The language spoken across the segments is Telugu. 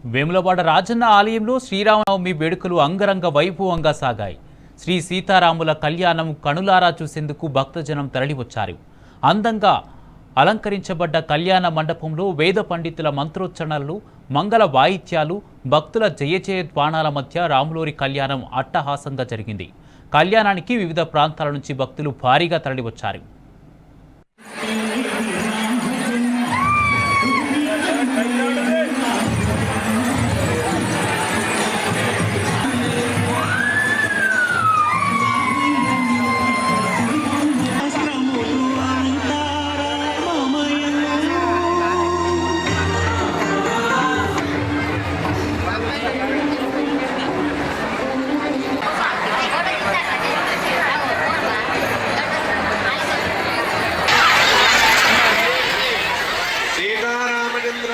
వేములవాడ రాజన్న ఆలయంలో శ్రీరామనవమి వేడుకలు అంగరంగ వైభవంగా సాగాయి. శ్రీ సీతారాముల కళ్యాణం కనులారా చూసేందుకు భక్తజనం తరలివచ్చారు. అందంగా అలంకరించబడ్డ కళ్యాణ మండపంలో వేద పండితుల మంత్రోచ్చరణలు, మంగళ వాయిద్యాలు, భక్తుల జయజయ ధ్వానాల మధ్య రాములోరి కళ్యాణం అట్టహాసంగా జరిగింది. కళ్యాణానికి వివిధ ప్రాంతాల నుంచి భక్తులు భారీగా తరలివచ్చారు.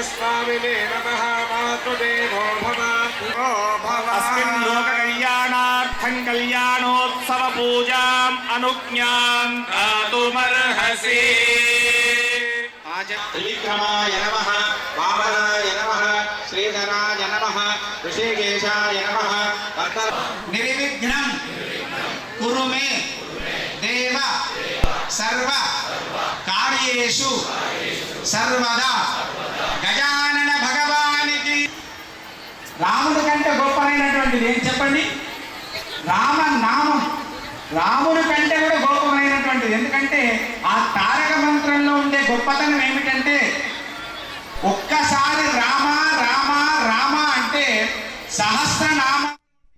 स्वामिने नमः मातृदेवो भव अस्मिन् लोककल्याणार्थं कल्याणोत्सव पूजाम् अनुज्ञां दातुमर्हसि। त्रिविक्रमाय नमः, वामनाय नमः, श्रीधराय नमः, ऋषिकेशाय नमः। निर्विघ्नं कुरु मे देव सर्व कार्येषु सर्वदा। గజానన భగవానికి రాముడి కంటే గొప్పమైనటువంటిది ఏం చెప్పండి? రామనామం రాముడి కంటే కూడా గొప్పమైనటువంటిది. ఎందుకంటే ఆ తారక మంత్రంలో ఉండే గొప్పతనం ఏమిటంటే ఒక్కసారి రామ రామ రామ అంటే సహస్రనామ